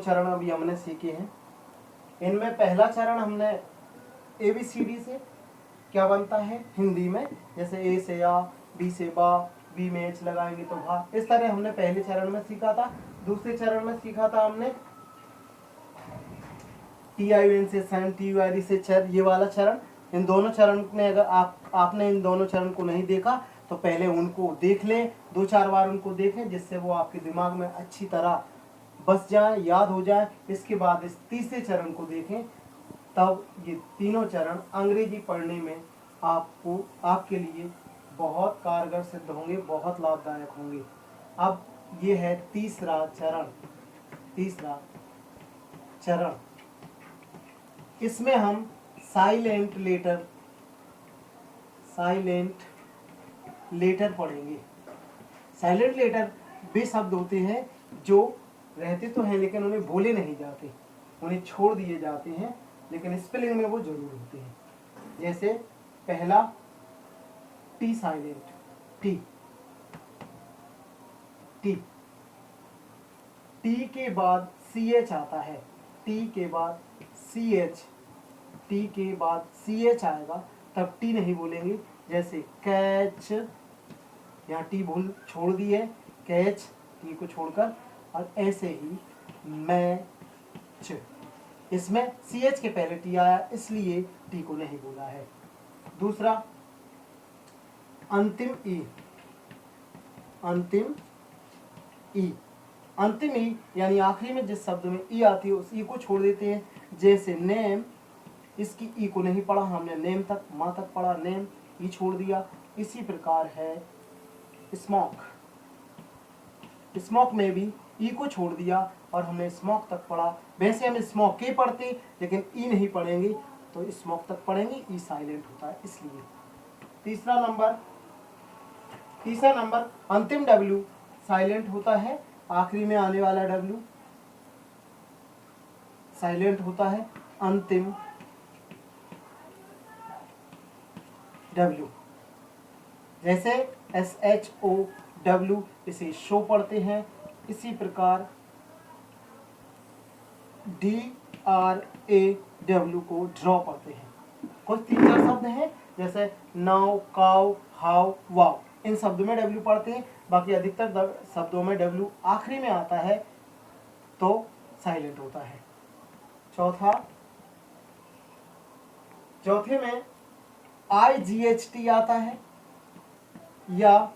चरण अभी हमने सीखे हैं। इनमें पहला चरण हमने ABCD से क्या बनता है हिंदी में, जैसे ए से आ, बी से बा, बी में एच लगाएंगे तो भा, इस तरह हमने पहले चरण में सीखा था। दूसरे चरण में सीखा था हमने TIN से सन, TURI से चर, ये वाला चरण। इन दोनों चरण में अगर आपने इन दोनों चरण को नहीं देखा तो पहले उनको देख लें, 2-4 बार उनको देखें, जिससे वो आपके दिमाग में अच्छी तरह बस जाए, याद हो जाए। इसके बाद इस तीसरे चरण को देखें, तब ये तीनों चरण अंग्रेजी पढ़ने में आपके लिए बहुत कारगर सिद्ध होंगे, बहुत लाभदायक होंगे। अब ये है तीसरा चरण। इसमें हम साइलेंट लेटर पढ़ेंगे। साइलेंट लेटर वे शब्द होते हैं जो रहते तो हैं लेकिन उन्हें बोले नहीं जाते, उन्हें छोड़ दिए जाते हैं, लेकिन स्पेलिंग में वो जरूर होते हैं। जैसे पहला टी साइलेंट, टी के बाद CH आता है, टी के बाद CH आएगा, तब टी नहीं बोलेंगे। जैसे कैच, यहाँ टी छोड़ दी है, कैच टी को छोड़कर, और ऐसे ही मैच, इसमें CH के पहले टी आया इसलिए टी को नहीं बोला है। दूसरा अंतिम ई यानी आखिरी में जिस शब्द में ई आती है उस ई को छोड़ देते हैं। जैसे नेम, इसकी ई को नहीं पढ़ा हमने, नेम तक, माँ तक पढ़ा, नेम, ई छोड़ दिया। इसी प्रकार है स्मोक में भी ई को छोड़ दिया और हमने स्मोक तक पढ़ा। वैसे हम स्मोक के पढ़ते लेकिन ई नहीं पढ़ेंगे, तो स्मोक तक पढ़ेंगे, ई साइलेंट होता है इसलिए। तीसरा नंबर अंतिम W साइलेंट होता है, आखिरी में आने वाला W साइलेंट होता है, अंतिम W। जैसे SHOW, इसे शो पढ़ते हैं। इसी प्रकार DRAW को ड्रॉ पढ़ते हैं। कुछ 3-4 शब्द हैं जैसे नाउ, काउ, हाउ, वाव, इन शब्दों में W पढ़ते हैं। बाकी अधिकतर शब्दों में W आखिरी में आता है तो साइलेंट होता है। चौथे में IGHT आता है या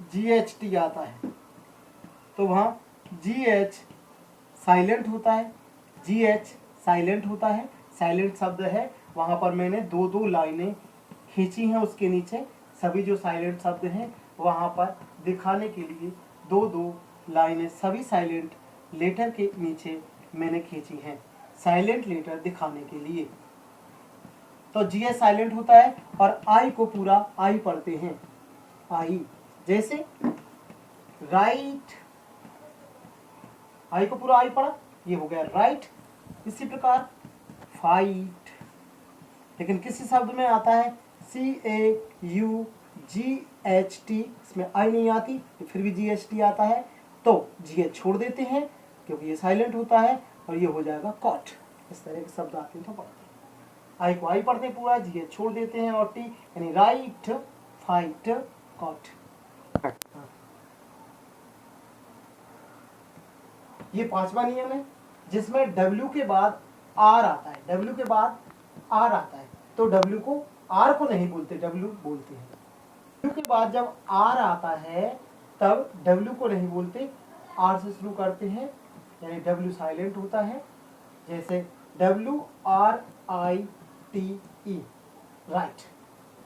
GHT आता है, तो वहाँ GH साइलेंट होता है, साइलेंट शब्द है। वहाँ पर मैंने 2-2 लाइनें खींची हैं, उसके नीचे सभी जो साइलेंट शब्द हैं वहाँ पर दिखाने के लिए 2-2 लाइनें सभी साइलेंट लेटर के नीचे मैंने खींची हैं, साइलेंट लेटर दिखाने के लिए। तो GH साइलेंट होता है और I को पूरा I पढ़ते हैं, I। जैसे राइट, I को पूरा I पढ़ा, ये हो गया राइट। इसी प्रकार फाइट, लेकिन किसी शब्द में आता है CAUGHT, इसमें I नहीं आती, फिर भी GHT आता है, तो GH छोड़ देते हैं क्योंकि ये साइलेंट होता है और ये हो जाएगा कॉट। इस तरह के शब्द आते हैं तो पढ़ते हैं। I को I पढ़ते हैं पूरा, GH छोड़ देते हैं और T यानी राइट, फाइट, कॉट। ये 5वां नियम है जिसमें W के बाद R आता है, तो W को R को नहीं बोलते, W बोलते हैं। W के बाद जब R आता है तब W को नहीं बोलते, R से शुरू करते हैं, यानी W साइलेंट होता है। जैसे WRITE, राइट,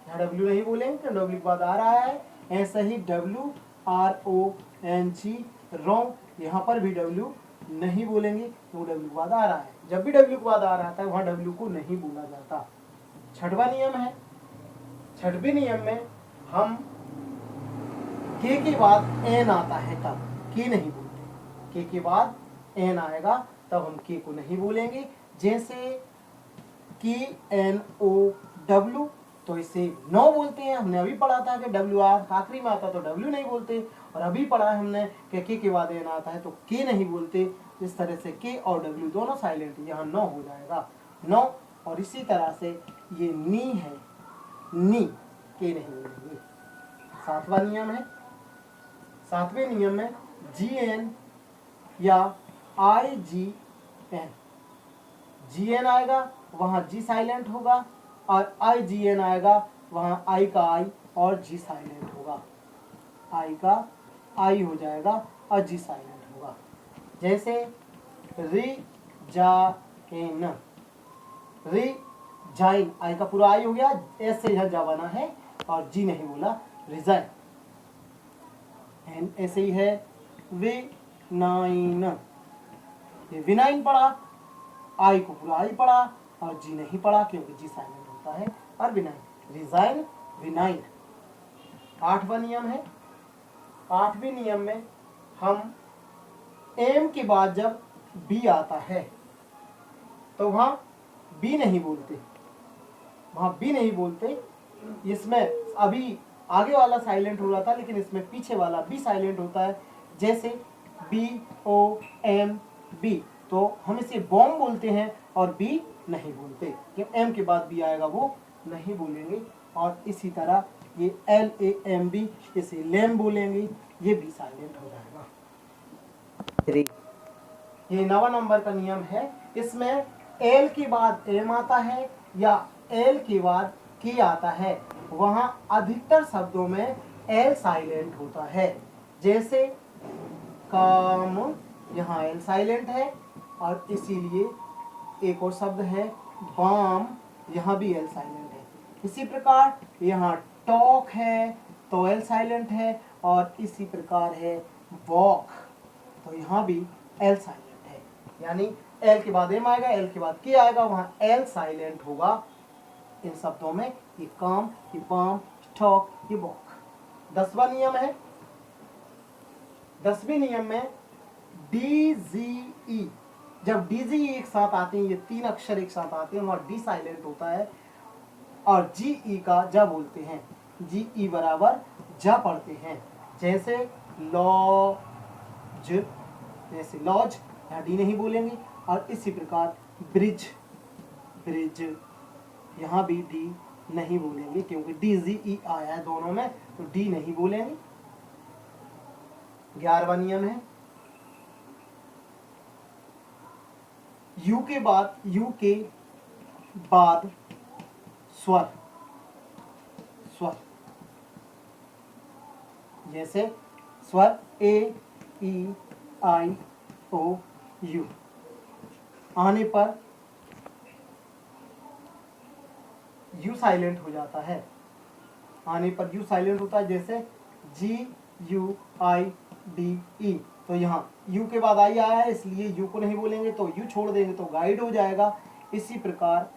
यहाँ W नहीं बोलेंगे तो W के बाद R आया है। ऐसा ही WRONG, रॉन्ग, यहाँ पर भी W नहीं बोलेंगे तो W के बाद आ रहा है। जब भी W के बाद आ रहा है वहाँ W को नहीं बोला जाता। 6वां नियम है, 6वें नियम में हम K के बाद N आता है तब K नहीं बोलते, K के बाद N आएगा तब हम K को नहीं बोलेंगे। जैसे KNOW, तो इसे नो बोलते हैं। हमने अभी पढ़ा था कि WR आखिरी में आता तो W नहीं बोलते, और अभी पढ़ा है हमने कि K के बाद N आता है तो K नहीं बोलते, इस तरह से के और डब्ल्यू दोनों साइलेंट, यहाँ नो हो जाएगा, नो। और इसी तरह से ये नी है, नी, के नहीं बोलेंगे। सातवां नियम है, सातवें नियम में जी एन या आई जी एन, जी एन आएगा वहाँ जी साइलेंट होगा, और आई जी एन आएगा वहाँ आई का आई और जी साइलेंट होगा, आई का आई हो जाएगा और जी साइलेंट होगा। जैसे री जा एन, री जाइन, आई का पूरा आई हो गया, ऐसे यह जा बना है और जी नहीं बोला, रिजाइन। ऐसे ही है विनाइन, ये विनाइन पढ़ा, आई को पूरा आई पढ़ा और जी नहीं पढ़ा क्योंकि जी साइलेंट होता है, और विनाइन, रिजाइन, विनाइन। आठवां नियम है, आठवें नियम में हम एम के बाद जब बी आता है तो वहां बी नहीं बोलते, वहां बी नहीं बोलते। इसमें अभी आगे वाला साइलेंट हो रहा था लेकिन इसमें पीछे वाला बी साइलेंट होता है। जैसे बी ओ एम बी, तो हम इसे बॉम्ब बोलते हैं और बी नहीं बोलते, कि एम के बाद बी आएगा वो नहीं बोलेंगे। और इसी तरह ये एल ए एम बी, इसे लेम बोलेंगे, ये भी साइलेंट हो जाएगा। ये 9वां नंबर का नियम है। इसमें एल के बाद एम आता है या एल के बाद की आता है, वहां अधिकतर शब्दों में एल साइलेंट होता है। जैसे काम, यहाँ एल साइलेंट है, और इसीलिए एक और शब्द है बाम, यहाँ भी एल साइलेंट है। इसी प्रकार यहाँ टॉक है तो एल साइलेंट है, और इसी प्रकार है वॉक, तो यहाँ भी एल साइलेंट है। यानी एल के बाद एम आएगा, एल के बाद की आएगा, वहाँ एल साइलेंट होगा इन शब्दों में। ये काम, ये बाम, टॉक, ये वॉक। 10वां नियम है, 10वें नियम में डी जी ई, जब डी जी ई एक साथ आते हैं, ये 3 अक्षर एक साथ आते हैं, वहाँ डी साइलेंट होता है, और जी ई का जा बोलते हैं, जी ई बराबर जा पढ़ते हैं। जैसे लॉज, जैसे लॉज, यहाँ डी नहीं बोलेंगे। और इसी प्रकार ब्रिज, ब्रिज, यहाँ भी डी नहीं बोलेंगे क्योंकि डी जी ई आया है दोनों में, तो डी नहीं बोलेंगे। 11वां नियम है, यू के बाद स्वर, स्वर, जैसे स्वर ए ई आई ओ यू आने पर यू साइलेंट हो जाता है, आने पर यू साइलेंट होता है। जैसे जी यू आई डी ई, तो यहाँ यू के बाद आई आया है इसलिए यू को नहीं बोलेंगे, तो यू छोड़ देंगे तो गाइड हो जाएगा। इसी प्रकार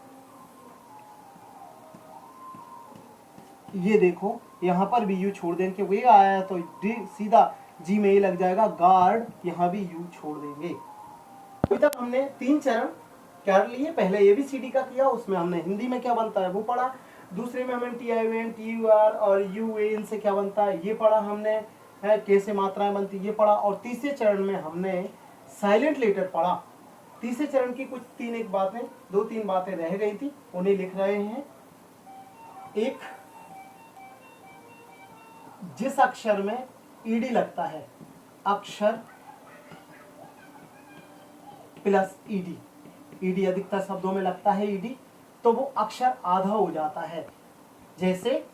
ये देखो यहाँ पर भी यू छोड़ देंगे, वे आया है तो डी सीधा जी में ये लग जाएगा, गार्ड, यहाँ भी यू छोड़ देंगे। अभी तक हमने 3 चरण कर लिए। पहले ABCD का किया, उसमें हमने हिंदी में क्या बनता है वो पढ़ा। दूसरे में हमने TIN, TUR और UN से क्या बनता है ये पढ़ा हमने, है कैसे मात्राएं बनती ये पढ़ा। और तीसरे चरण में हमने साइलेंट लेटर पढ़ा। तीसरे चरण की कुछ 2-3 बातें रह गई थी, उन्हें लिख रहे हैं। एक, जिस अक्षर में ईडी लगता है, अक्षर प्लस ईडी, ईडी अधिकतर शब्दों में लगता है ईडी, तो वो अक्षर आधा हो जाता है। जैसे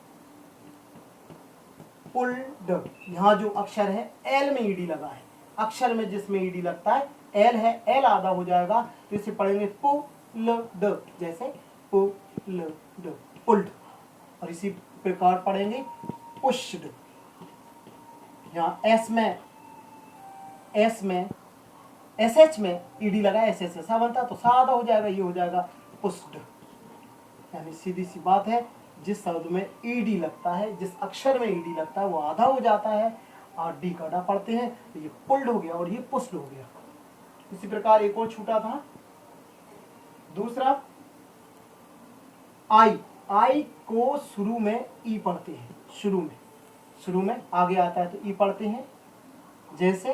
पुल्ड, यहाँ जो अक्षर है एल में ईडी लगा है, अक्षर में जिसमें ईडी लगता है एल है, एल आधा हो जाएगा तो इसे पढ़ेंगे पुल्ड, जैसे पुल्ड, पुल्ड। और इसी प्रकार पढ़ेंगे पुश्ड। यहाँ एस में SH में ईडी लगा, SS ऐसा बनता है तो सादा हो जाएगा, ये हो जाएगा पुस्ड। यानी सीधी सी बात है, जिस शब्द में ईडी लगता है, जिस अक्षर में ईडी लगता है वो आधा हो जाता है, और डी का डा पढ़ते हैं तो ये पुल्ड हो गया और ये पुस्ड हो गया। इसी प्रकार एक और छूटा था, दूसरा आई को शुरू में ई पढ़ते हैं, शुरू में आगे आता है तो ई पढ़ते हैं। जैसे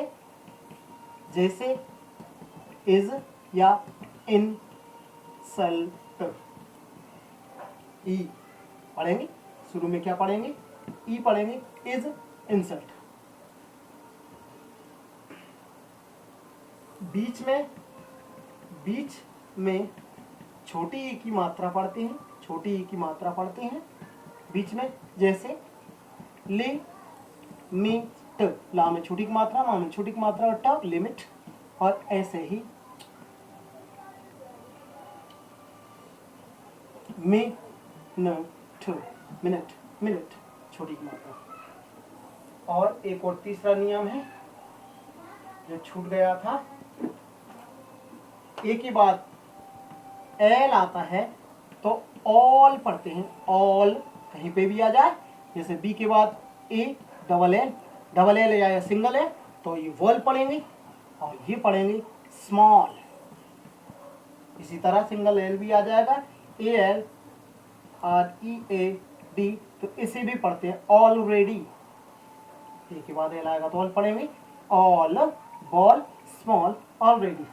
इज या इंसल्ट। ई पढ़ेंगे, शुरू में क्या पढ़ेंगे, ई पढ़ेंगे, इज इंसल्ट। बीच में छोटी ई की मात्रा पढ़ते हैं, छोटी ई की मात्रा पढ़ते हैं बीच में, जैसे ले में ट, ला में छोटी की मात्रा, मा में छोटी की मात्रा और ट लिमिट, और ऐसे ही में न ठ मिनट, मिनट छोटी की मात्रा। और एक और तीसरा नियम है जो छूट गया था, ए के बाद एल आता है तो ऑल पढ़ते हैं, ऑल कहीं पे भी आ जाए, जैसे बी के बाद ए डबल एल या सिंगल एल तो ये वर्ल पढ़ेंगे, और ये पढ़ेंगे स्मॉल। इसी तरह सिंगल एल भी आ जाएगा, ए एल और ई ए डी, तो इसे भी पढ़ते हैं ऑलरेडी। ए के बाद एल आएगा तो ऑल पढ़ेंगे, ऑल, बॉल, स्मॉल, ऑलरेडी।